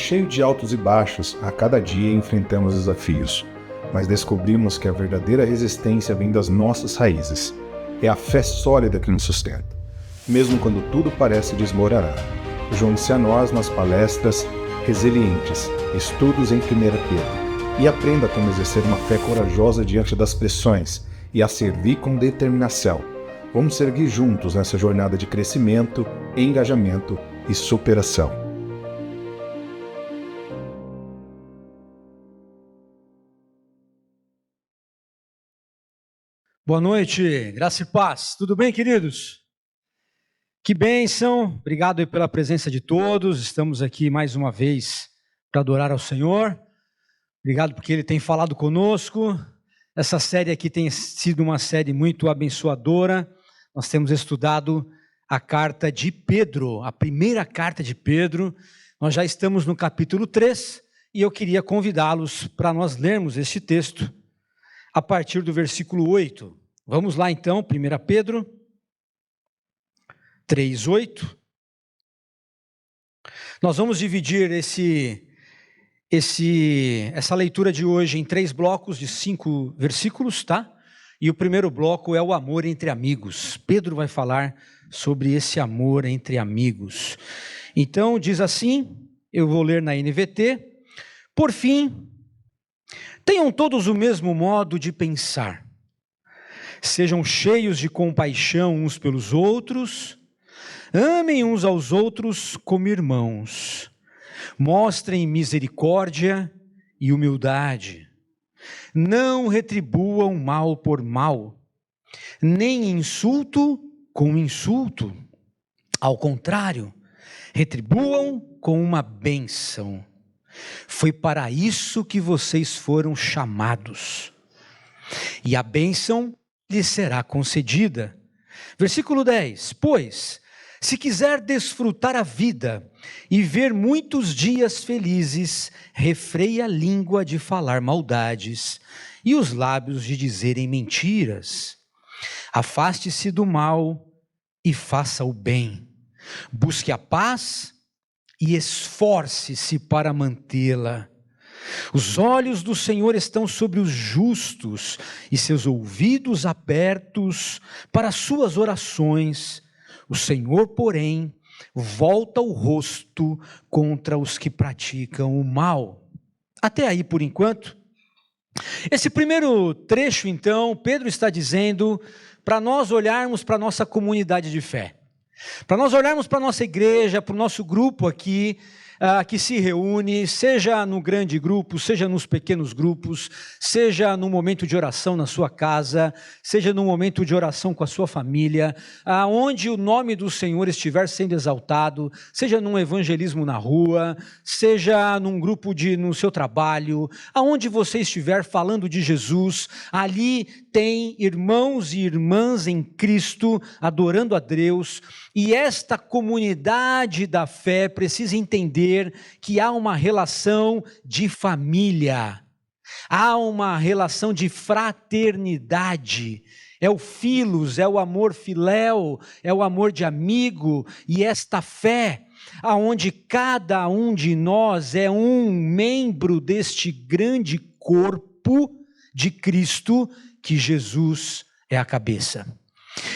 cheio de altos e baixos, a cada dia enfrentamos desafios, mas descobrimos que a verdadeira resistência vem das nossas raízes. É a fé sólida que nos sustenta, mesmo quando tudo parece desmoronar. Junte-se a nós nas palestras Resilientes, Estudos em 1 Pedro, e aprenda como exercer uma fé corajosa diante das pressões e a servir com determinação. Vamos seguir juntos nessa jornada de crescimento, engajamento e superação. Boa noite, graça e paz. Tudo bem, queridos? Que bênção, obrigado aí pela presença de todos. Estamos aqui mais uma vez para adorar ao Senhor. Obrigado porque Ele tem falado conosco. Essa série aqui tem sido uma série muito abençoadora. Nós temos estudado a carta de Pedro, a primeira carta de Pedro. Nós já estamos no capítulo 3 e eu queria convidá-los para nós lermos este texto a partir do versículo 8. Vamos lá então, 1 Pedro 3:8. Nós vamos dividir essa leitura de hoje em 3 blocos de 5 versículos, tá? E o primeiro bloco é o amor entre amigos. Pedro vai falar sobre esse amor entre amigos. Então, diz assim, eu vou ler na NVT: por fim, tenham todos o mesmo modo de pensar. Sejam cheios de compaixão uns pelos outros. Amem uns aos outros como irmãos. Mostrem misericórdia e humildade. Não retribuam mal por mal, nem insulto com insulto. Ao contrário, retribuam com uma bênção. Foi para isso que vocês foram chamados. E a bênção lhes será concedida. Versículo 10. Pois, se quiser desfrutar a vida e ver muitos dias felizes, refreie a língua de falar maldades e os lábios de dizerem mentiras. Afaste-se do mal e faça o bem. Busque a paz e esforce-se para mantê-la. Os olhos do Senhor estão sobre os justos e seus ouvidos abertos para as suas orações. O Senhor, porém, volta o rosto contra os que praticam o mal. Até aí, por enquanto. Esse primeiro trecho, então, Pedro está dizendo para nós olharmos para a nossa comunidade de fé. Para nós olharmos para a nossa igreja, para o nosso grupo aqui, que se reúne, seja no grande grupo, seja nos pequenos grupos, seja no momento de oração na sua casa, seja no momento de oração com a sua família, aonde o nome do Senhor estiver sendo exaltado, seja num evangelismo na rua, seja num grupo no seu trabalho, aonde você estiver falando de Jesus, ali tem irmãos e irmãs em Cristo adorando a Deus, e esta comunidade da fé precisa entender que há uma relação de família, há uma relação de fraternidade, é o filos, é o amor filéu, é o amor de amigo, e esta fé, aonde cada um de nós é um membro deste grande corpo de Cristo, que Jesus é a cabeça.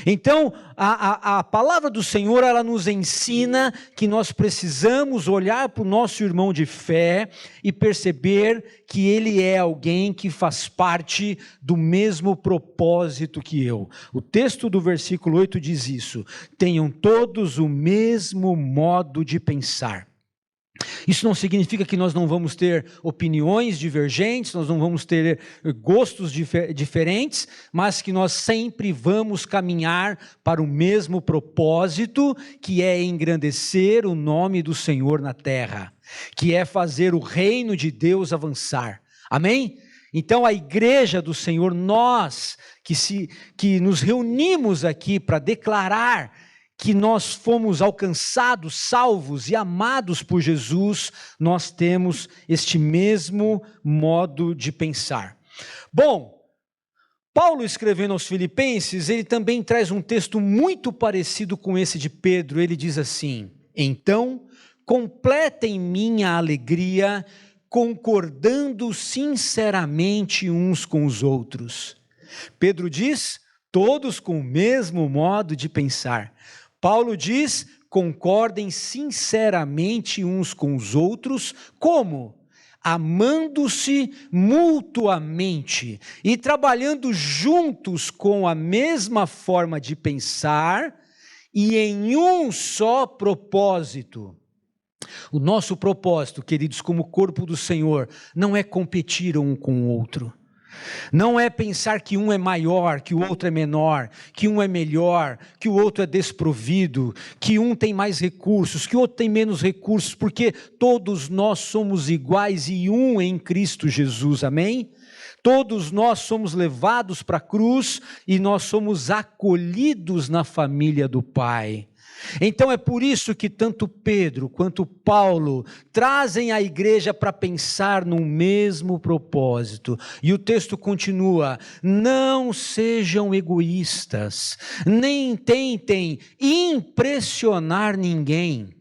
Então, a palavra do Senhor, ela nos ensina que nós precisamos olhar para o nosso irmão de fé e perceber que ele é alguém que faz parte do mesmo propósito que eu. O texto do versículo 8 diz isso: tenham todos o mesmo modo de pensar. Isso não significa que nós não vamos ter opiniões divergentes, nós não vamos ter gostos diferentes, mas que nós sempre vamos caminhar para o mesmo propósito, que é engrandecer o nome do Senhor na terra, que é fazer o reino de Deus avançar. Amém? Então a igreja do Senhor, nós que nos reunimos aqui para declarar que nós fomos alcançados, salvos e amados por Jesus, nós temos este mesmo modo de pensar. Bom, Paulo, escrevendo aos Filipenses, ele também traz um texto muito parecido com esse de Pedro. Ele diz assim: então, completem minha alegria, concordando sinceramente uns com os outros. Pedro diz, todos com o mesmo modo de pensar. Paulo diz, concordem sinceramente uns com os outros, como? Amando-se mutuamente e trabalhando juntos com a mesma forma de pensar e em um só propósito. O nosso propósito, queridos, como corpo do Senhor, não é competir um com o outro. Não é pensar que um é maior, que o outro é menor, que um é melhor, que o outro é desprovido, que um tem mais recursos, que o outro tem menos recursos, porque todos nós somos iguais e um em Cristo Jesus, amém? Todos nós somos levados para a cruz e nós somos acolhidos na família do Pai. Então é por isso que tanto Pedro quanto Paulo trazem a igreja para pensar no mesmo propósito. E o texto continua: não sejam egoístas, nem tentem impressionar ninguém.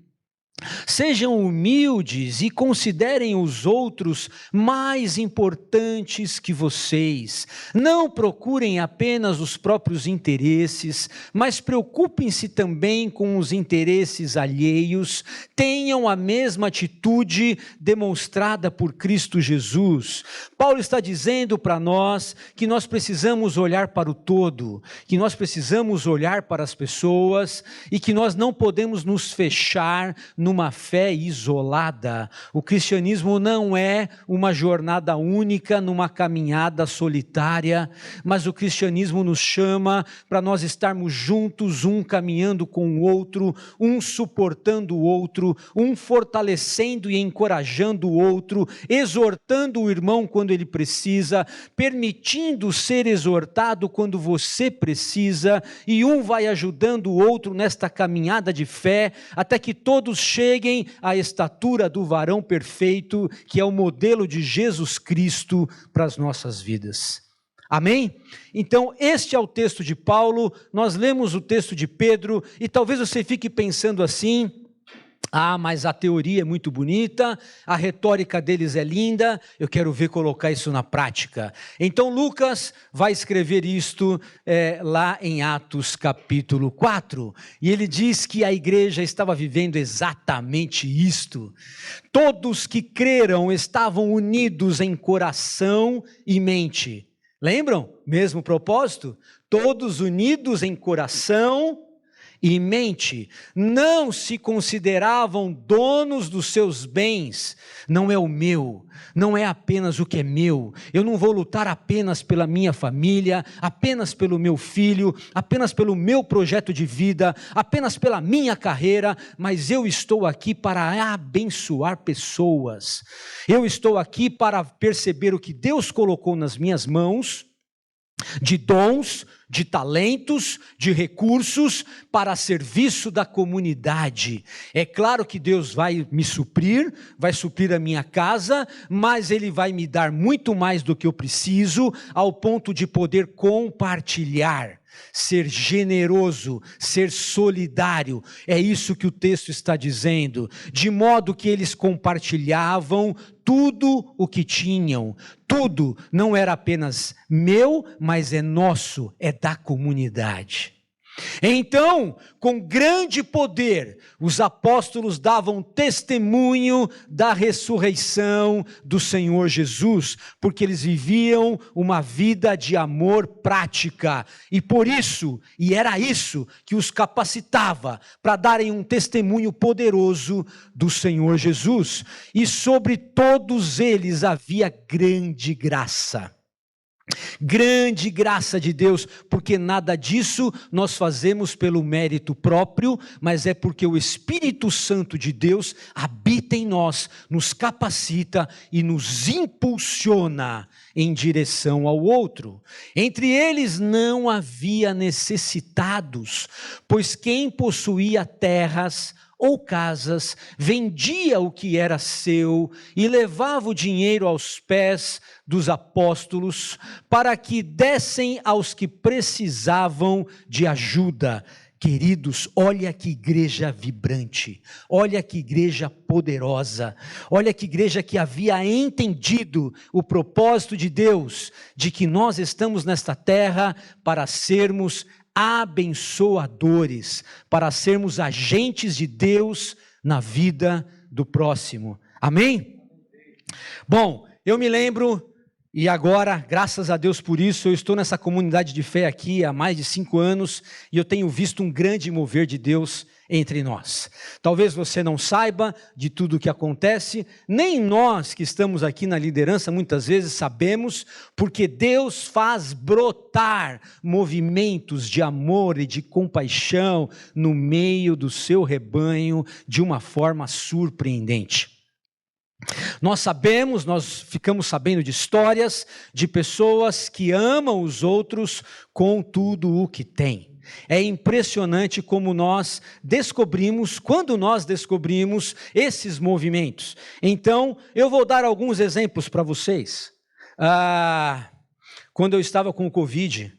Sejam humildes e considerem os outros mais importantes que vocês. Não procurem apenas os próprios interesses, mas preocupem-se também com os interesses alheios. Tenham a mesma atitude demonstrada por Cristo Jesus. Paulo está dizendo para nós que nós precisamos olhar para o todo, que nós precisamos olhar para as pessoas e que nós não podemos nos fechar numa fé isolada. O cristianismo não é uma jornada única, numa caminhada solitária, mas o cristianismo nos chama para nós estarmos juntos, um caminhando com o outro, um suportando o outro, um fortalecendo e encorajando o outro, exortando o irmão quando ele precisa, permitindo ser exortado quando você precisa, e um vai ajudando o outro nesta caminhada de fé, até que todos cheguem à estatura do varão perfeito, que é o modelo de Jesus Cristo para as nossas vidas. Amém? Então, este é o texto de Paulo. Nós lemos o texto de Pedro, e talvez você fique pensando assim: mas a teoria é muito bonita, a retórica deles é linda, eu quero ver colocar isso na prática. Então Lucas vai escrever isto lá em Atos capítulo 4, e ele diz que a igreja estava vivendo exatamente isto. Todos que creram estavam unidos em coração e mente. Lembram? Mesmo propósito? Todos unidos em coração e mente, não se consideravam donos dos seus bens. Não é o meu, não é apenas o que é meu. Eu não vou lutar apenas pela minha família, apenas pelo meu filho, apenas pelo meu projeto de vida, apenas pela minha carreira, mas eu estou aqui para abençoar pessoas. Eu estou aqui para perceber o que Deus colocou nas minhas mãos, de dons, de talentos, de recursos para serviço da comunidade. É claro que Deus vai me suprir, vai suprir a minha casa, mas Ele vai me dar muito mais do que eu preciso, ao ponto de poder compartilhar, ser generoso, ser solidário. É isso que o texto está dizendo, de modo que eles compartilhavam tudo o que tinham. Tudo não era apenas meu, mas é nosso, é da comunidade. Então, com grande poder, os apóstolos davam testemunho da ressurreição do Senhor Jesus, porque eles viviam uma vida de amor prática, e por isso, e era isso que os capacitava para darem um testemunho poderoso do Senhor Jesus, e sobre todos eles havia grande graça. Grande graça de Deus, porque nada disso nós fazemos pelo mérito próprio, mas é porque o Espírito Santo de Deus habita em nós, nos capacita e nos impulsiona em direção ao outro. Entre eles não havia necessitados, pois quem possuía terras ou casas, vendia o que era seu e levava o dinheiro aos pés dos apóstolos para que dessem aos que precisavam de ajuda. Queridos, olha que igreja vibrante, olha que igreja poderosa, olha que igreja que havia entendido o propósito de Deus, de que nós estamos nesta terra para sermos abençoadores, para sermos agentes de Deus na vida do próximo. Amém? Bom, eu me lembro, e agora, graças a Deus por isso, eu estou nessa comunidade de fé aqui há mais de 5 anos, e eu tenho visto um grande mover de Deus entre nós. Talvez você não saiba de tudo o que acontece, nem nós que estamos aqui na liderança muitas vezes sabemos, porque Deus faz brotar movimentos de amor e de compaixão no meio do seu rebanho de uma forma surpreendente. Nós ficamos sabendo de histórias de pessoas que amam os outros com tudo o que têm. É impressionante como quando nós descobrimos esses movimentos. Então, eu vou dar alguns exemplos para vocês. Quando eu estava com o Covid,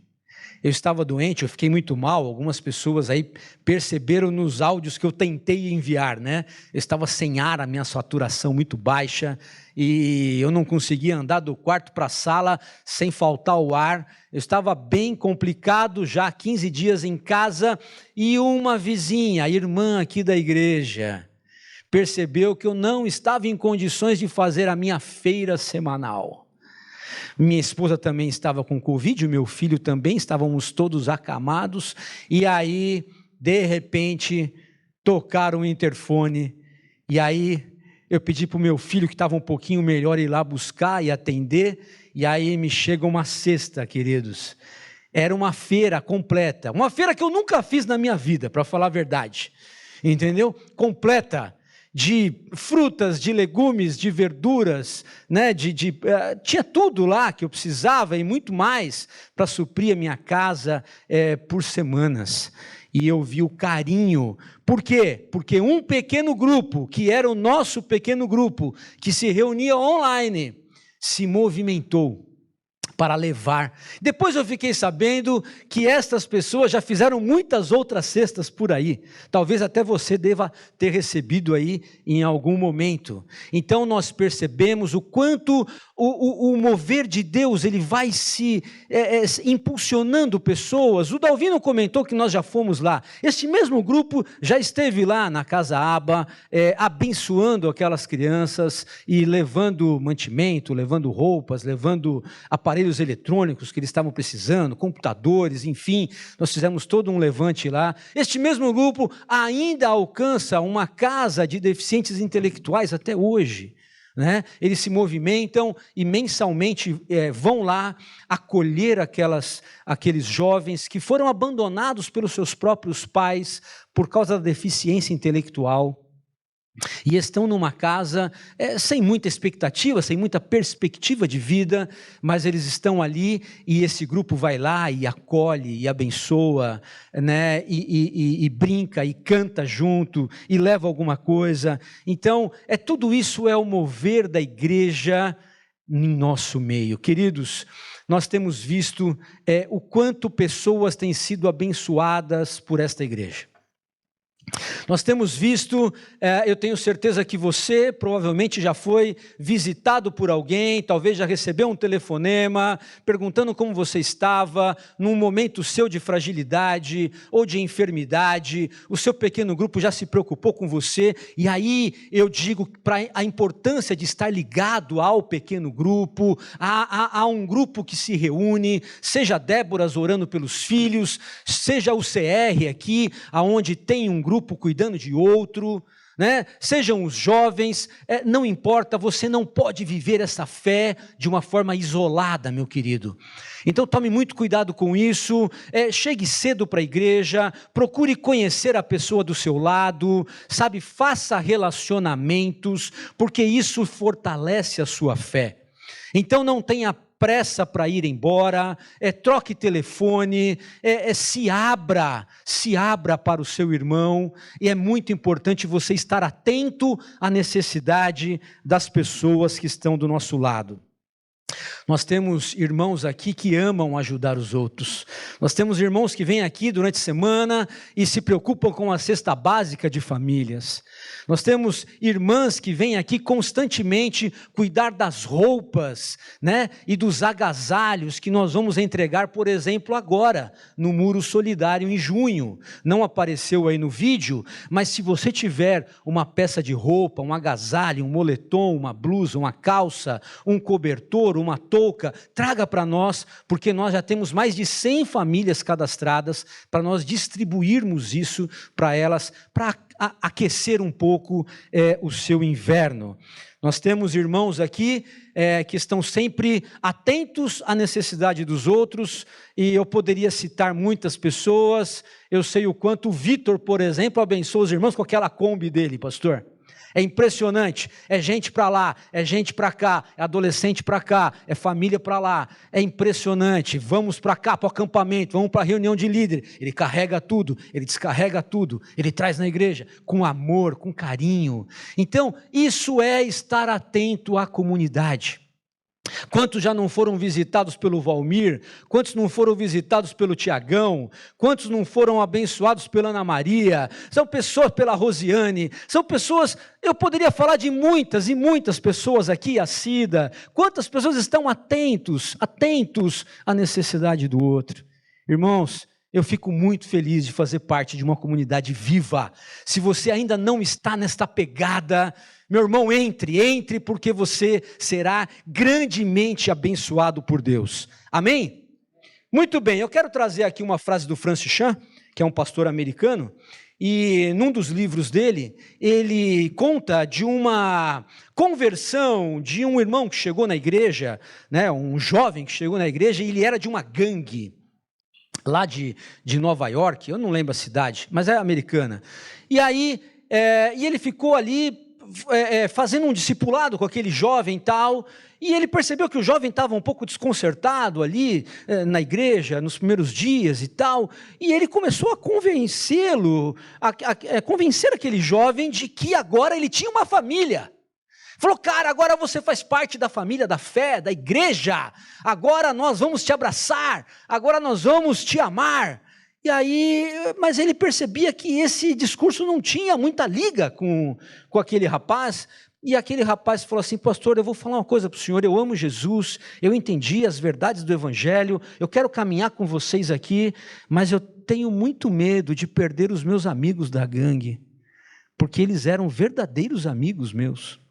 eu estava doente, eu fiquei muito mal, algumas pessoas aí perceberam nos áudios que eu tentei enviar, né? Eu estava sem ar, a minha saturação muito baixa, e eu não conseguia andar do quarto para a sala sem faltar o ar. Eu estava bem complicado, já há 15 dias em casa, e uma vizinha, a irmã aqui da igreja, percebeu que eu não estava em condições de fazer a minha feira semanal. Minha esposa também estava com Covid, o meu filho também, estávamos todos acamados, e aí, de repente, tocaram o interfone, e aí eu pedi para o meu filho, que estava um pouquinho melhor, ir lá buscar e atender, e aí me chega uma cesta, queridos. Era uma feira completa, uma feira que eu nunca fiz na minha vida, para falar a verdade, entendeu? Completa, de frutas, de legumes, de verduras, né? Tinha tudo lá que eu precisava e muito mais para suprir a minha casa por semanas. E eu vi o carinho. Por quê? Porque um pequeno grupo, que era o nosso pequeno grupo, que se reunia online, se movimentou para levar. Depois eu fiquei sabendo que estas pessoas já fizeram muitas outras cestas por aí. Talvez até você deva ter recebido aí em algum momento. Então nós percebemos o quanto o mover de Deus, ele vai se impulsionando pessoas. O Dalvino comentou que nós já fomos lá. Este mesmo grupo já esteve lá na Casa Aba, abençoando aquelas crianças e levando mantimento, levando roupas, levando aparelhos eletrônicos que eles estavam precisando, computadores, enfim, nós fizemos todo um levante lá. Este mesmo grupo ainda alcança uma casa de deficientes intelectuais até hoje, né? Eles se movimentam e mensalmente vão lá acolher aqueles jovens que foram abandonados pelos seus próprios pais por causa da deficiência intelectual. E estão numa casa sem muita expectativa, sem muita perspectiva de vida, mas eles estão ali e esse grupo vai lá e acolhe e abençoa, né? E brinca e canta junto e leva alguma coisa. Então, tudo isso é o mover da igreja em nosso meio. Queridos, nós temos visto o quanto pessoas têm sido abençoadas por esta igreja. Nós temos visto, eu tenho certeza que você provavelmente já foi visitado por alguém, talvez já recebeu um telefonema, perguntando como você estava, num momento seu de fragilidade ou de enfermidade, o seu pequeno grupo já se preocupou com você, e aí eu digo para a importância de estar ligado ao pequeno grupo, a um grupo que se reúne, seja Déboras orando pelos filhos, seja o CR aqui, aonde tem um grupo cuidando de outro, né? Sejam os jovens, não importa, você não pode viver essa fé de uma forma isolada, meu querido. Então tome muito cuidado com isso, chegue cedo para a igreja, procure conhecer a pessoa do seu lado, sabe, faça relacionamentos, porque isso fortalece a sua fé. Então não tenha pressa para ir embora, troque telefone, se abra para o seu irmão, e é muito importante você estar atento à necessidade das pessoas que estão do nosso lado. Nós temos irmãos aqui que amam ajudar os outros. Nós temos irmãos que vêm aqui durante a semana e se preocupam com a cesta básica de famílias. Nós temos irmãs que vêm aqui constantemente cuidar das roupas, né? E dos agasalhos que nós vamos entregar, por exemplo, agora, no Muro Solidário em junho. Não apareceu aí no vídeo, mas se você tiver uma peça de roupa, um agasalho, um moletom, uma blusa, uma calça, um cobertor, uma touca, traga para nós, porque nós já temos mais de 100 famílias cadastradas para nós distribuirmos isso para elas, para aquecer um pouco o seu inverno. Nós temos irmãos aqui que estão sempre atentos à necessidade dos outros, e eu poderia citar muitas pessoas. Eu sei o quanto o Vitor, por exemplo, abençoa os irmãos com aquela Kombi dele, pastor. É impressionante, é gente para lá, é gente para cá, é adolescente para cá, é família para lá, é impressionante. Vamos para cá, para o acampamento, vamos para a reunião de líder. Ele carrega tudo, ele descarrega tudo, ele traz na igreja com amor, com carinho. Então, isso é estar atento à comunidade. Quantos já não foram visitados pelo Valmir? Quantos não foram visitados pelo Tiagão? Quantos não foram abençoados pela Ana Maria? São pessoas pela Rosiane, são pessoas, eu poderia falar de muitas e muitas pessoas aqui, a Cida. Quantas pessoas estão atentos à necessidade do outro? Irmãos, eu fico muito feliz de fazer parte de uma comunidade viva. Se você ainda não está nesta pegada, meu irmão, entre, porque você será grandemente abençoado por Deus. Amém? Muito bem, eu quero trazer aqui uma frase do Francis Chan, que é um pastor americano, e num dos livros dele, ele conta de uma conversão de um irmão que chegou na igreja, né, um jovem que chegou na igreja, e ele era de uma gangue, lá de Nova York, eu não lembro a cidade, mas é americana. E aí, e ele ficou ali fazendo um discipulado com aquele jovem e tal, e ele percebeu que o jovem estava um pouco desconcertado ali na igreja, nos primeiros dias e tal, e ele começou a convencê-lo, convencer aquele jovem de que agora ele tinha uma família. Falou, cara, agora você faz parte da família, da fé, da igreja, agora nós vamos te abraçar, agora nós vamos te amar. E aí, mas ele percebia que esse discurso não tinha muita liga com aquele rapaz, e aquele rapaz falou assim, pastor, eu vou falar uma coisa para o senhor, eu amo Jesus, eu entendi as verdades do evangelho, eu quero caminhar com vocês aqui, mas eu tenho muito medo de perder os meus amigos da gangue, porque eles eram verdadeiros amigos meus.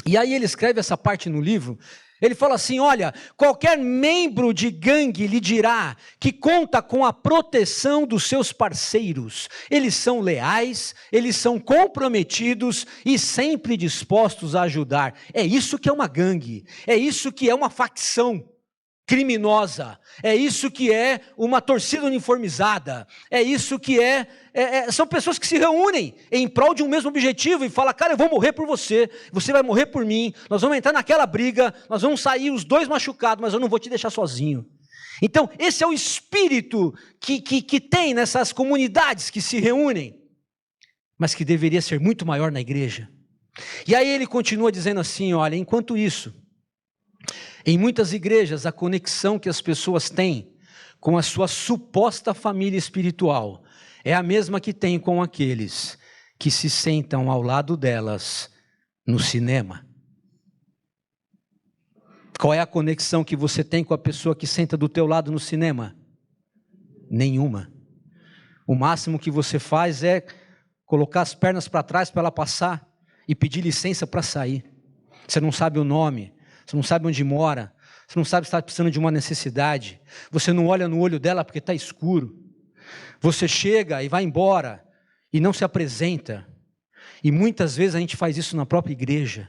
E aí ele escreve essa parte no livro, ele fala assim, olha, qualquer membro de gangue lhe dirá que conta com a proteção dos seus parceiros, eles são leais, eles são comprometidos e sempre dispostos a ajudar. É isso que é uma gangue, é isso que é uma facção criminosa, é isso que é uma torcida uniformizada, é isso que são pessoas que se reúnem em prol de um mesmo objetivo e falam, cara, eu vou morrer por você, você vai morrer por mim, nós vamos entrar naquela briga, nós vamos sair os dois machucados, mas eu não vou te deixar sozinho. Então, esse é o espírito que tem nessas comunidades que se reúnem, mas que deveria ser muito maior na igreja. E aí ele continua dizendo assim, olha, enquanto isso, em muitas igrejas, a conexão que as pessoas têm com a sua suposta família espiritual é a mesma que tem com aqueles que se sentam ao lado delas no cinema. Qual é a conexão que você tem com a pessoa que senta do teu lado no cinema? Nenhuma. O máximo que você faz é colocar as pernas para trás para ela passar e pedir licença para sair. Você não sabe o nome. Você não sabe onde mora, você não sabe se está precisando de uma necessidade, você não olha no olho dela porque está escuro, você chega e vai embora e não se apresenta, e muitas vezes a gente faz isso na própria igreja.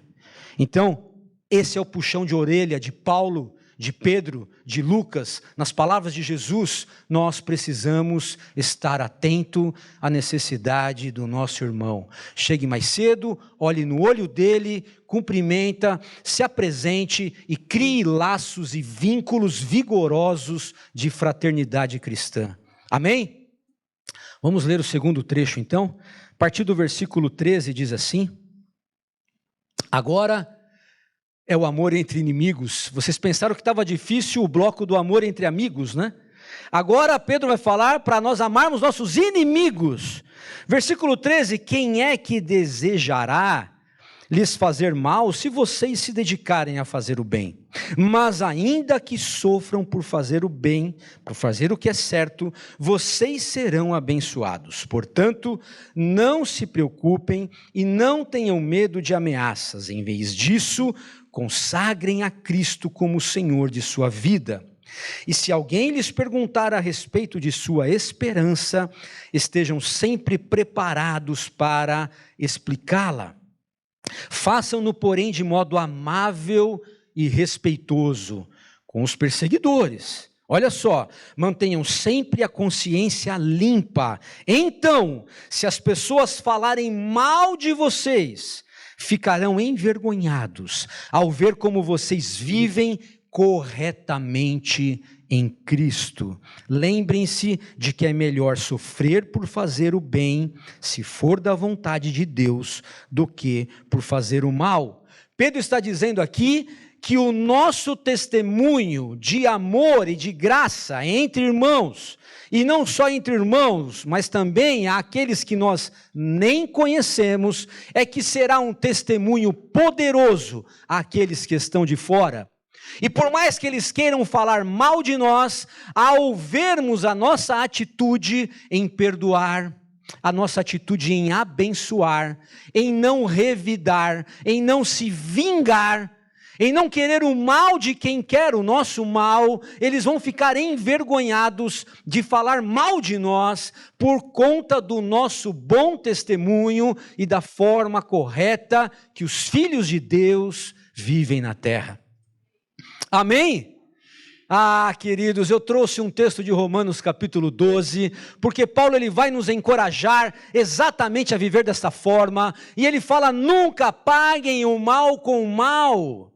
Então, esse é o puxão de orelha de Paulo, de Pedro, de Lucas, nas palavras de Jesus. Nós precisamos estar atento à necessidade do nosso irmão. Chegue mais cedo, olhe no olho dele, cumprimenta, se apresente e crie laços e vínculos vigorosos de fraternidade cristã. Amém? Vamos ler o segundo trecho então. A partir do versículo 13 diz assim: agora é o amor entre inimigos. Vocês pensaram que estava difícil o bloco do amor entre amigos, né? Agora Pedro vai falar para nós amarmos nossos inimigos. Versículo 13, quem é que desejará lhes fazer mal se vocês se dedicarem a fazer o bem? Mas ainda que sofram por fazer o bem, por fazer o que é certo, vocês serão abençoados. Portanto, não se preocupem e não tenham medo de ameaças. Em vez disso, consagrem a Cristo como Senhor de sua vida. E se alguém lhes perguntar a respeito de sua esperança, estejam sempre preparados para explicá-la. Façam-no, porém, de modo amável e respeitoso com os perseguidores. Olha só, mantenham sempre a consciência limpa. Então, se as pessoas falarem mal de vocês, ficarão envergonhados ao ver como vocês vivem corretamente em Cristo. Lembrem-se de que é melhor sofrer por fazer o bem, se for da vontade de Deus, do que por fazer o mal. Pedro está dizendo aqui que o nosso testemunho de amor e de graça entre irmãos, e não só entre irmãos, mas também àqueles que nós nem conhecemos, é que será um testemunho poderoso àqueles que estão de fora. E por mais que eles queiram falar mal de nós, ao vermos a nossa atitude em perdoar, a nossa atitude em abençoar, em não revidar, em não se vingar, em não querer o mal de quem quer o nosso mal, eles vão ficar envergonhados de falar mal de nós por conta do nosso bom testemunho e da forma correta que os filhos de Deus vivem na terra. Amém? Ah, queridos, eu trouxe um texto de Romanos capítulo 12, porque Paulo ele vai nos encorajar exatamente a viver desta forma, e ele fala, nunca paguem o mal com o mal.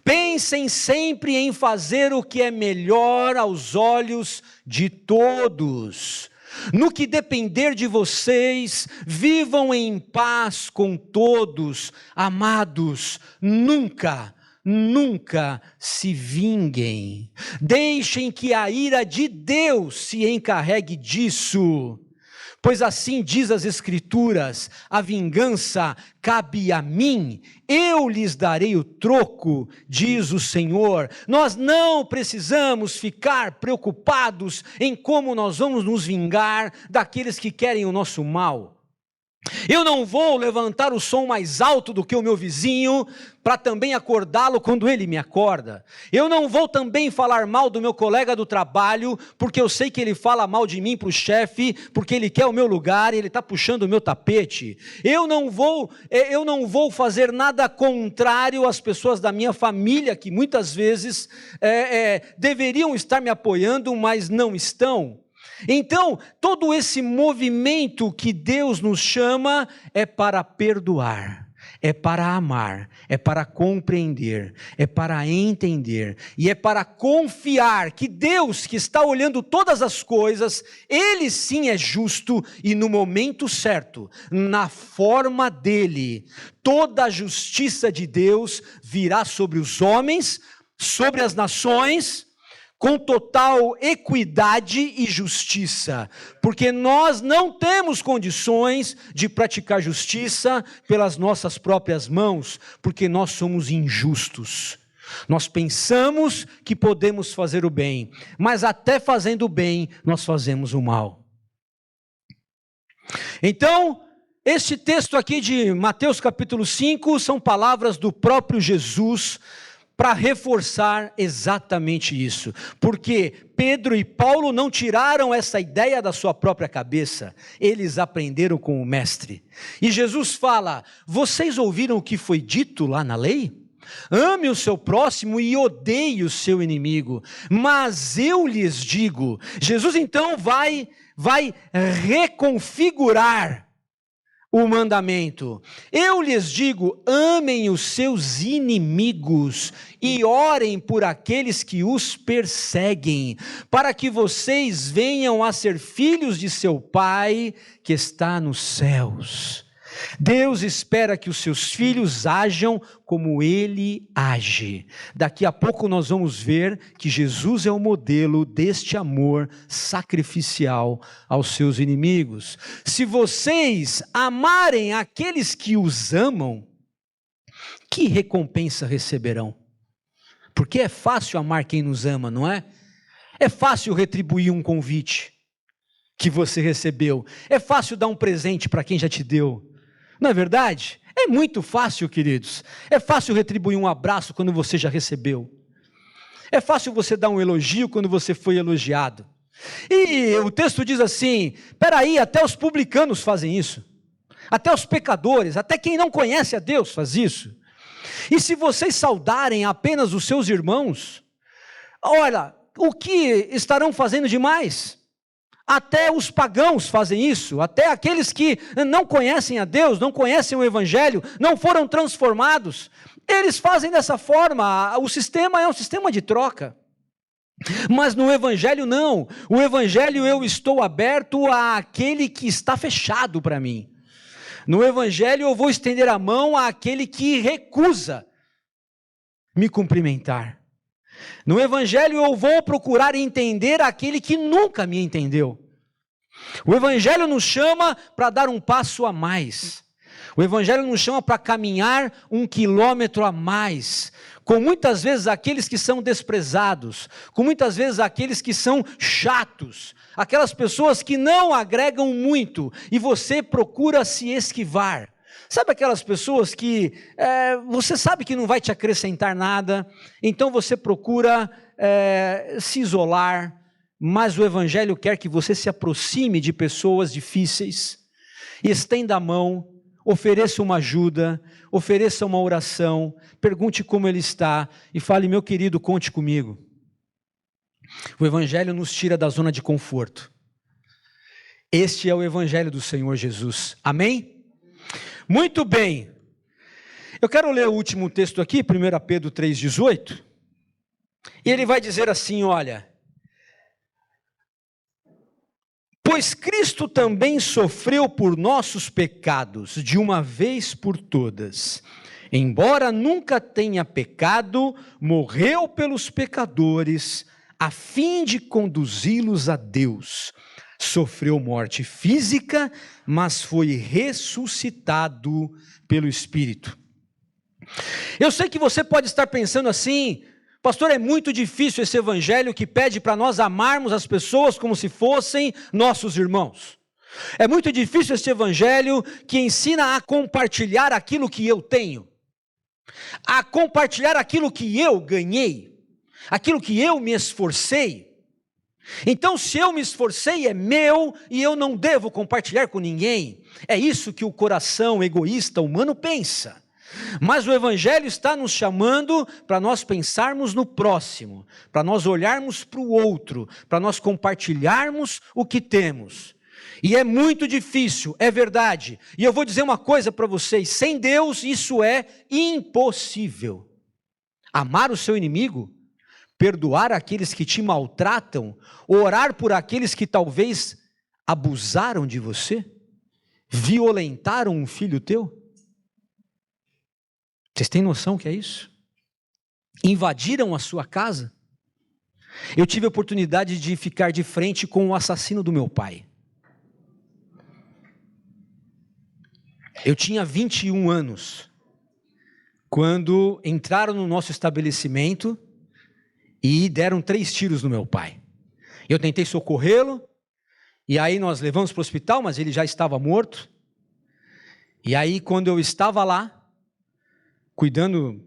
Pensem sempre em fazer o que é melhor aos olhos de todos. No que depender de vocês, vivam em paz com todos. Amados, nunca se vinguem. Deixem que a ira de Deus se encarregue disso. Pois assim diz as Escrituras, a vingança cabe a mim, eu lhes darei o troco, diz o Senhor. Nós não precisamos ficar preocupados em como nós vamos nos vingar daqueles que querem o nosso mal. Eu não vou levantar o som mais alto do que o meu vizinho para também acordá-lo quando ele me acorda. Eu não vou também falar mal do meu colega do trabalho, porque eu sei que ele fala mal de mim para o chefe, porque ele quer o meu lugar e ele está puxando o meu tapete. Eu não vou fazer nada contrário às pessoas da minha família, que muitas vezes deveriam estar me apoiando, mas não estão. Então, todo esse movimento que Deus nos chama é para perdoar, é para amar, é para compreender, é para entender e é para confiar que Deus, que está olhando todas as coisas, Ele sim é justo e no momento certo, na forma dEle, toda a justiça de Deus virá sobre os homens, sobre as nações, com total equidade e justiça, porque nós não temos condições de praticar justiça pelas nossas próprias mãos, porque nós somos injustos. Nós pensamos que podemos fazer o bem, mas até fazendo o bem, nós fazemos o mal. Então, este texto aqui de Mateus capítulo 5 são palavras do próprio Jesus, para reforçar exatamente isso, porque Pedro e Paulo não tiraram essa ideia da sua própria cabeça, eles aprenderam com o mestre, e Jesus fala, vocês ouviram o que foi dito lá na lei? Ame o seu próximo e odeie o seu inimigo, mas eu lhes digo, Jesus então vai reconfigurar o mandamento. Eu lhes digo, amem os seus inimigos e orem por aqueles que os perseguem, para que vocês venham a ser filhos de seu Pai que está nos céus. Deus espera que os seus filhos ajam como Ele age. Daqui a pouco nós vamos ver que Jesus é o modelo deste amor sacrificial aos seus inimigos. Se vocês amarem aqueles que os amam, que recompensa receberão? Porque é fácil amar quem nos ama, não é? É fácil retribuir um convite que você recebeu. É fácil dar um presente para quem já te deu. Não é verdade? É muito fácil, queridos. É fácil retribuir um abraço quando você já recebeu. É fácil você dar um elogio quando você foi elogiado. E o texto diz assim, peraí, até os publicanos fazem isso. Até os pecadores, até quem não conhece a Deus faz isso. E se vocês saudarem apenas os seus irmãos, olha, o que estarão fazendo demais? Até os pagãos fazem isso, até aqueles que não conhecem a Deus, não conhecem o Evangelho, não foram transformados, eles fazem dessa forma. O sistema é um sistema de troca. Mas no Evangelho não. O Evangelho eu estou aberto àquele que está fechado para mim. No Evangelho eu vou estender a mão àquele que recusa me cumprimentar. No Evangelho eu vou procurar entender aquele que nunca me entendeu. O Evangelho nos chama para dar um passo a mais. O Evangelho nos chama para caminhar 1 quilômetro a mais. Com muitas vezes aqueles que são desprezados, com muitas vezes aqueles que são chatos, aquelas pessoas que não agregam muito e você procura se esquivar. Sabe aquelas pessoas que você sabe que não vai te acrescentar nada, então você procura se isolar, mas o Evangelho quer que você se aproxime de pessoas difíceis, estenda a mão, ofereça uma ajuda, ofereça uma oração, pergunte como ele está e fale, meu querido, conte comigo. O Evangelho nos tira da zona de conforto. Este é o Evangelho do Senhor Jesus. Amém? Muito bem, eu quero ler o último texto aqui, 1 Pedro 3,18, e ele vai dizer assim, olha, pois Cristo também sofreu por nossos pecados, de uma vez por todas, embora nunca tenha pecado, morreu pelos pecadores, a fim de conduzi-los a Deus. Sofreu morte física, mas foi ressuscitado pelo Espírito. Eu sei que você pode estar pensando assim, pastor, é muito difícil esse evangelho que pede para nós amarmos as pessoas como se fossem nossos irmãos. É muito difícil esse evangelho que ensina a compartilhar aquilo que eu tenho, a compartilhar aquilo que eu ganhei, aquilo que eu me esforcei. Então, se eu me esforcei, é meu e eu não devo compartilhar com ninguém. É isso que o coração egoísta humano pensa. Mas o Evangelho está nos chamando para nós pensarmos no próximo, para nós olharmos para o outro, para nós compartilharmos o que temos. E é muito difícil, é verdade. E eu vou dizer uma coisa para vocês, sem Deus isso é impossível. Amar o seu inimigo, perdoar aqueles que te maltratam, orar por aqueles que talvez abusaram de você, violentaram um filho teu. Vocês têm noção que é isso? Invadiram a sua casa. Eu tive a oportunidade de ficar de frente com o assassino do meu pai. Eu tinha 21 anos, quando entraram no nosso estabelecimento e deram 3 tiros no meu pai. Eu tentei socorrê-lo, e aí nós levamos para o hospital, mas ele já estava morto. E aí quando eu estava lá, cuidando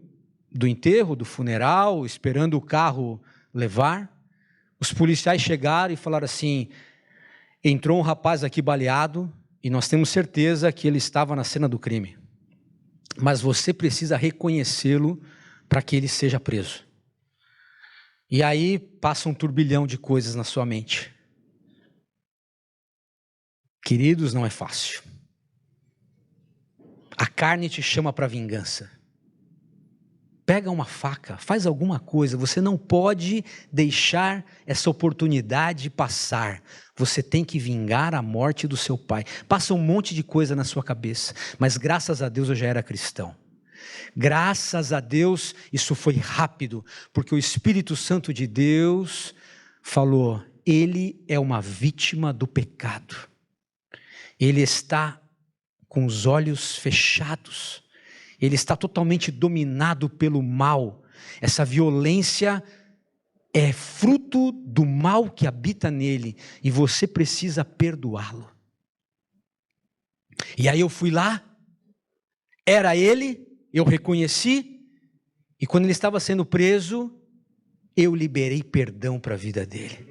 do enterro, do funeral, esperando o carro levar, os policiais chegaram e falaram assim, entrou um rapaz aqui baleado, e nós temos certeza que ele estava na cena do crime. Mas você precisa reconhecê-lo para que ele seja preso. E aí passa um turbilhão de coisas na sua mente. Queridos, não é fácil. A carne te chama para vingança. Pega uma faca, faz alguma coisa. Você não pode deixar essa oportunidade passar. Você tem que vingar a morte do seu pai. Passa um monte de coisa na sua cabeça, mas graças a Deus eu já era cristão. Graças a Deus isso foi rápido, porque o Espírito Santo de Deus falou: ele é uma vítima do pecado. Ele está com os olhos fechados. Ele está totalmente dominado pelo mal. Essa violência é fruto do mal que habita nele e você precisa perdoá-lo. E aí eu fui lá, era ele, eu reconheci, e quando ele estava sendo preso, eu liberei perdão para a vida dele.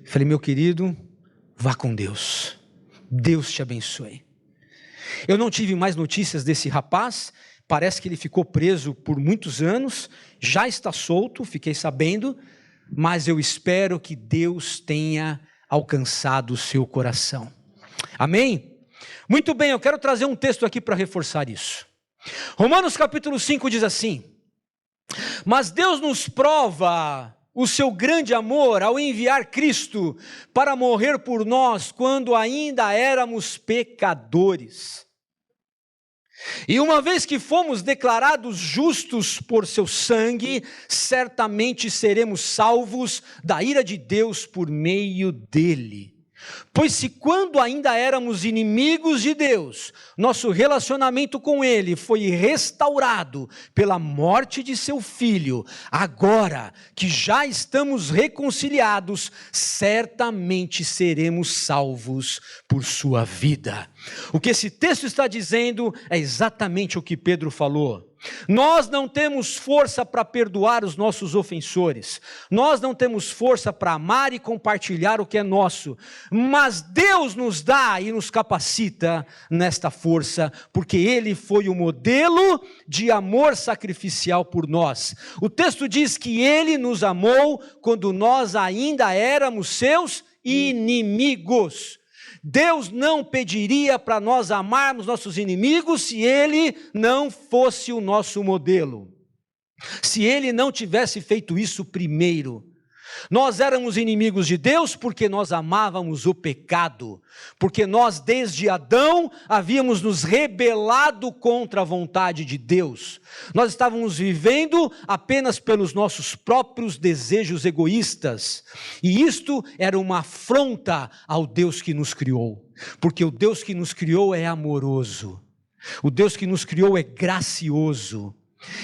Falei: meu querido, vá com Deus. Deus te abençoe. Eu não tive mais notícias desse rapaz, parece que ele ficou preso por muitos anos, já está solto, fiquei sabendo, mas eu espero que Deus tenha alcançado o seu coração. Amém? Muito bem, eu quero trazer um texto aqui para reforçar isso. Romanos capítulo 5 diz assim: mas Deus nos prova o seu grande amor ao enviar Cristo para morrer por nós quando ainda éramos pecadores. E uma vez que fomos declarados justos por seu sangue, certamente seremos salvos da ira de Deus por meio dele. Pois se quando ainda éramos inimigos de Deus, nosso relacionamento com ele foi restaurado pela morte de seu filho, agora que já estamos reconciliados, certamente seremos salvos por sua vida. O que esse texto está dizendo é exatamente o que Pedro falou. Nós não temos força para perdoar os nossos ofensores, nós não temos força para amar e compartilhar o que é nosso, mas Deus nos dá e nos capacita nesta força, porque Ele foi o modelo de amor sacrificial por nós. O texto diz que Ele nos amou quando nós ainda éramos seus inimigos. Deus não pediria para nós amarmos nossos inimigos se Ele não fosse o nosso modelo. Se Ele não tivesse feito isso primeiro. Nós éramos inimigos de Deus porque nós amávamos o pecado, porque nós desde Adão havíamos nos rebelado contra a vontade de Deus. Nós estávamos vivendo apenas pelos nossos próprios desejos egoístas, e isto era uma afronta ao Deus que nos criou, porque o Deus que nos criou é amoroso, o Deus que nos criou é gracioso,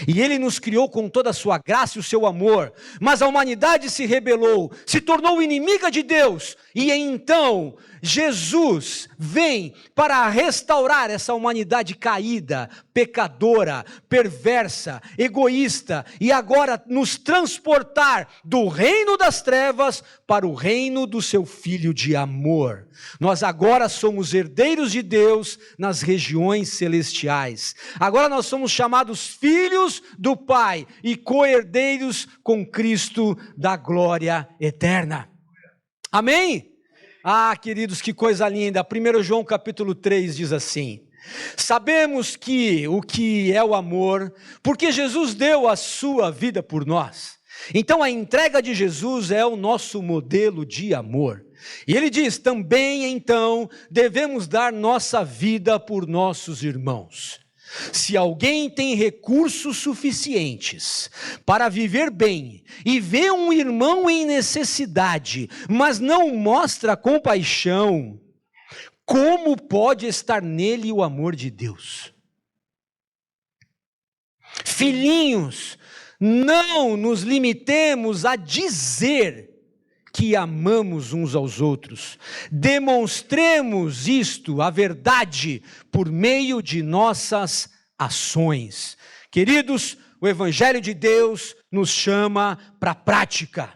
e Ele nos criou com toda a sua graça e o seu amor, mas a humanidade se rebelou, se tornou inimiga de Deus, e então Jesus vem para restaurar essa humanidade caída, pecadora, perversa, egoísta, e agora nos transportar do reino das trevas para o reino do seu Filho de amor. Nós agora somos herdeiros de Deus nas regiões celestiais. Agora nós somos chamados filhos do Pai e co-herdeiros com Cristo da glória eterna. Amém? Ah, queridos, que coisa linda. 1 João capítulo 3 diz assim: sabemos que o que é o amor, porque Jesus deu a sua vida por nós. Então a entrega de Jesus é o nosso modelo de amor. E ele diz, também então devemos dar nossa vida por nossos irmãos. Se alguém tem recursos suficientes para viver bem e vê um irmão em necessidade, mas não mostra compaixão, como pode estar nele o amor de Deus? Filhinhos, não nos limitemos a dizer que amamos uns aos outros. Demonstremos isto, a verdade, por meio de nossas ações. Queridos, o Evangelho de Deus nos chama para a prática.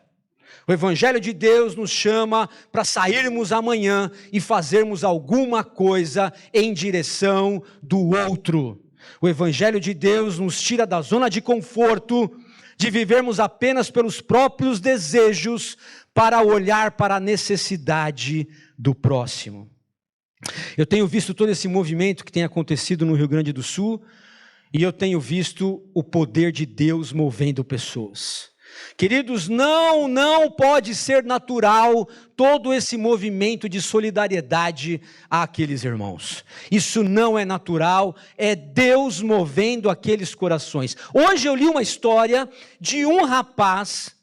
O Evangelho de Deus nos chama para sairmos amanhã e fazermos alguma coisa em direção do outro. O Evangelho de Deus nos tira da zona de conforto, de vivermos apenas pelos próprios desejos, para olhar para a necessidade do próximo. Eu tenho visto todo esse movimento que tem acontecido no Rio Grande do Sul, e eu tenho visto o poder de Deus movendo pessoas. Queridos, não pode ser natural todo esse movimento de solidariedade àqueles irmãos. Isso não é natural, é Deus movendo aqueles corações. Hoje eu li uma história de um rapaz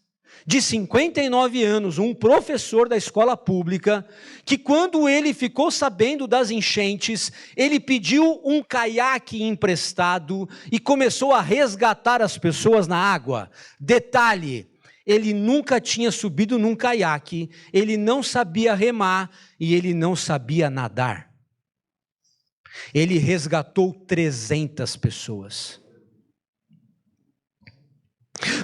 de 59 anos, um professor da escola pública, que quando ele ficou sabendo das enchentes, ele pediu um caiaque emprestado e começou a resgatar as pessoas na água. Detalhe, ele nunca tinha subido num caiaque, ele não sabia remar e ele não sabia nadar. Ele resgatou 300 pessoas.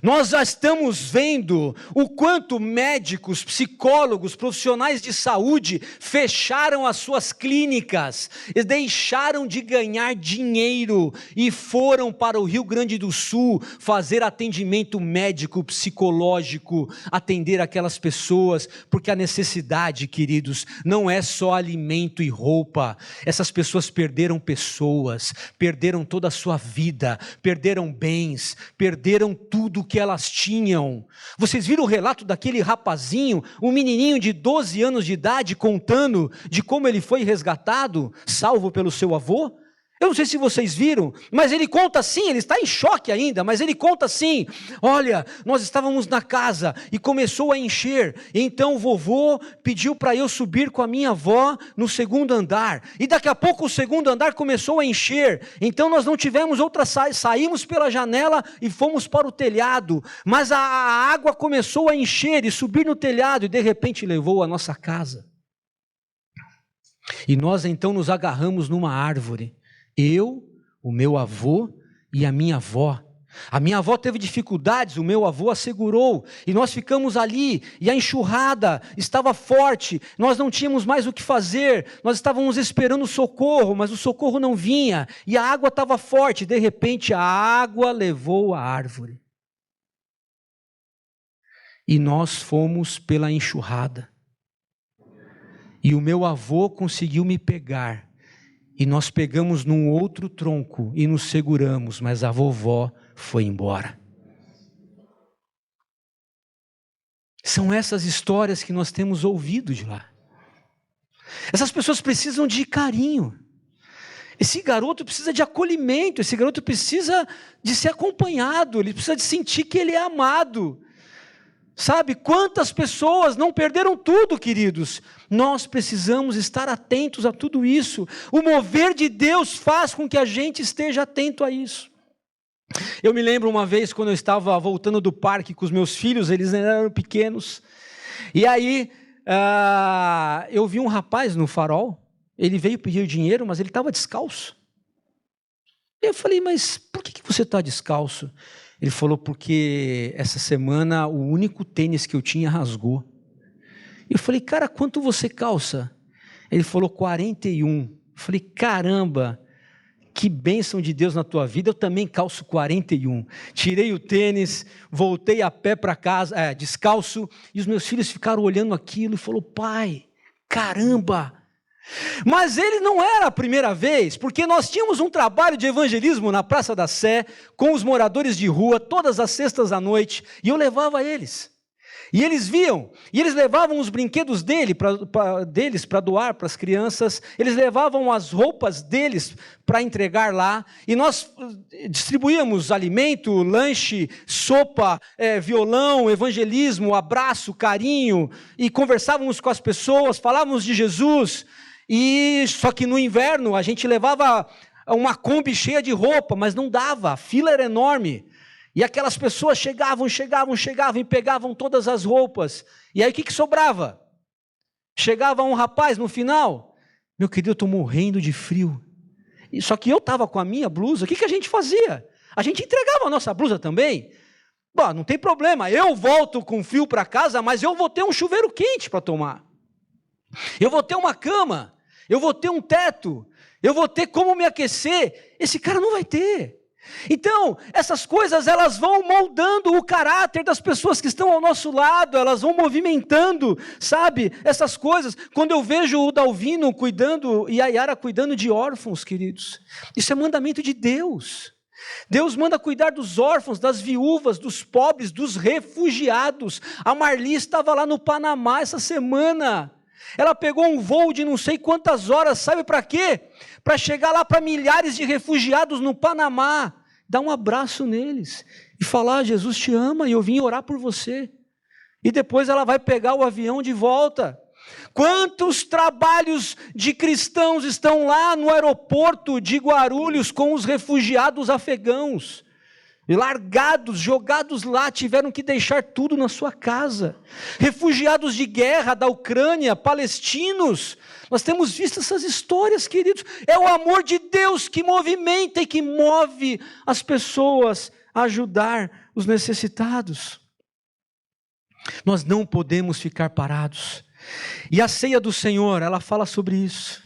Nós já estamos vendo o quanto médicos, psicólogos, profissionais de saúde fecharam as suas clínicas, e deixaram de ganhar dinheiro e foram para o Rio Grande do Sul fazer atendimento médico, psicológico, atender aquelas pessoas, porque a necessidade, queridos, não é só alimento e roupa. Essas pessoas perderam pessoas, perderam toda a sua vida, perderam bens, perderam tudo que elas tinham. Vocês viram o relato daquele rapazinho, um menininho de 12 anos de idade, contando de como ele foi resgatado, salvo pelo seu avô? Eu não sei se vocês viram, mas ele conta assim, ele está em choque ainda, mas ele conta assim: olha, nós estávamos na casa e começou a encher, então o vovô pediu para eu subir com a minha avó no segundo andar, e daqui a pouco o segundo andar começou a encher, então nós não tivemos outra saímos pela janela e fomos para o telhado, mas a água começou a encher e subir no telhado e de repente levou a nossa casa. E nós então nos agarramos numa árvore. Eu, o meu avô e a minha avó. A minha avó teve dificuldades, o meu avô a segurou, e nós ficamos ali, e a enxurrada estava forte, nós não tínhamos mais o que fazer, nós estávamos esperando socorro, mas o socorro não vinha, e a água estava forte, de repente a água levou a árvore. E nós fomos pela enxurrada. E o meu avô conseguiu me pegar, e nós pegamos num outro tronco e nos seguramos, mas a vovó foi embora. São essas histórias que nós temos ouvido de lá. Essas pessoas precisam de carinho. Esse garoto precisa de acolhimento, esse garoto precisa de ser acompanhado, ele precisa de sentir que ele é amado. Sabe, quantas pessoas não perderam tudo, queridos? Nós precisamos estar atentos a tudo isso. O mover de Deus faz com que a gente esteja atento a isso. Eu me lembro uma vez, quando eu estava voltando do parque com os meus filhos, eles eram pequenos, e aí eu vi um rapaz no farol, ele veio pedir dinheiro, mas ele estava descalço. Eu falei, mas por que você está descalço? Ele falou, porque essa semana o único tênis que eu tinha rasgou. Eu falei, cara, quanto você calça? Ele falou, 41. Eu falei, caramba, que bênção de Deus na tua vida, eu também calço 41. Tirei o tênis, voltei a pé para casa, descalço, e os meus filhos ficaram olhando aquilo e falaram, pai, caramba. Mas ele não era a primeira vez, porque nós tínhamos um trabalho de evangelismo na Praça da Sé, com os moradores de rua, todas as sextas à noite, e eu levava eles. E eles viam, e eles levavam os brinquedos deles para doar para as crianças, eles levavam as roupas deles para entregar lá, e nós distribuíamos alimento, lanche, sopa, violão, evangelismo, abraço, carinho, e conversávamos com as pessoas, falávamos de Jesus. E só que no inverno a gente levava uma Kombi cheia de roupa, mas não dava, a fila era enorme. E aquelas pessoas chegavam e pegavam todas as roupas. E aí o que sobrava? Chegava um rapaz no final, meu querido, eu estou morrendo de frio. E só que eu estava com a minha blusa, o que a gente fazia? A gente entregava a nossa blusa também. Bom, não tem problema, eu volto com frio para casa, mas eu vou ter um chuveiro quente para tomar. Eu vou ter uma cama. Eu vou ter um teto, eu vou ter como me aquecer. Esse cara não vai ter. Então, essas coisas, elas vão moldando o caráter das pessoas que estão ao nosso lado, elas vão movimentando, sabe, essas coisas. Quando eu vejo o Dalvino cuidando e a Yara cuidando de órfãos, queridos, isso é mandamento de Deus. Deus manda cuidar dos órfãos, das viúvas, dos pobres, dos refugiados. A Marli estava lá no Panamá essa semana. Ela pegou um voo de não sei quantas horas, sabe para quê? Para chegar lá para milhares de refugiados no Panamá, dar um abraço neles e falar: Jesus te ama e eu vim orar por você. E depois ela vai pegar o avião de volta. Quantos trabalhos de cristãos estão lá no aeroporto de Guarulhos com os refugiados afegãos, largados, jogados lá, tiveram que deixar tudo na sua casa. Refugiados de guerra da Ucrânia, palestinos, nós temos visto essas histórias, queridos. É o amor de Deus que movimenta e que move as pessoas a ajudar os necessitados. Nós não podemos ficar parados. E a ceia do Senhor, ela fala sobre isso.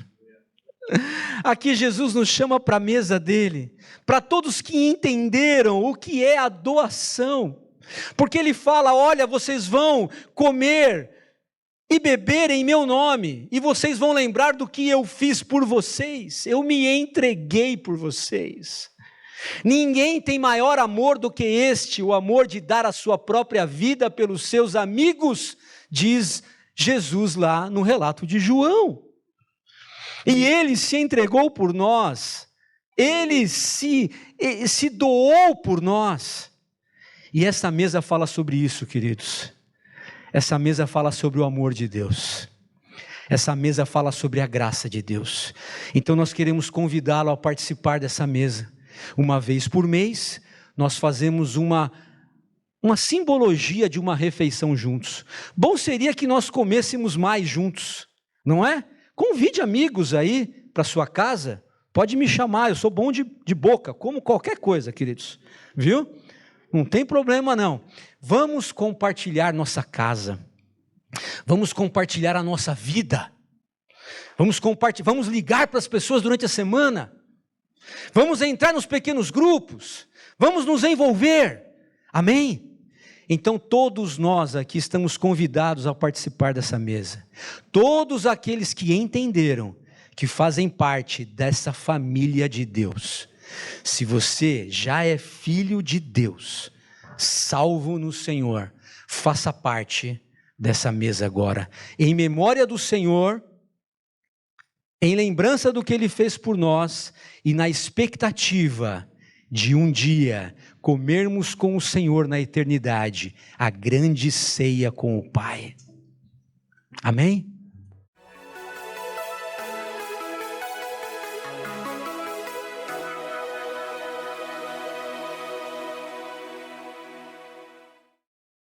Aqui Jesus nos chama para a mesa dele, para todos que entenderam o que é a doação, porque ele fala: olha, vocês vão comer e beber em meu nome, e vocês vão lembrar do que eu fiz por vocês, eu me entreguei por vocês. Ninguém tem maior amor do que este, o amor de dar a sua própria vida pelos seus amigos, diz Jesus lá no relato de João. E ele se entregou por nós, ele se doou por nós. E essa mesa fala sobre isso, queridos. Essa mesa fala sobre o amor de Deus. Essa mesa fala sobre a graça de Deus. Então nós queremos convidá-lo a participar dessa mesa. Uma vez por mês, nós fazemos uma simbologia de uma refeição juntos. Bom seria que nós comêssemos mais juntos, não é? Convide amigos aí para sua casa, pode me chamar, eu sou bom de boca, como qualquer coisa, queridos, viu? Não tem problema não. Vamos compartilhar nossa casa, vamos compartilhar a nossa vida, vamos ligar para as pessoas durante a semana, vamos entrar nos pequenos grupos, vamos nos envolver, amém? Então todos nós aqui estamos convidados a participar dessa mesa. Todos aqueles que entenderam que fazem parte dessa família de Deus. Se você já é filho de Deus, salvo no Senhor, faça parte dessa mesa agora. Em memória do Senhor, em lembrança do que Ele fez por nós e na expectativa de um dia comermos com o Senhor na eternidade a grande ceia com o Pai. Amém?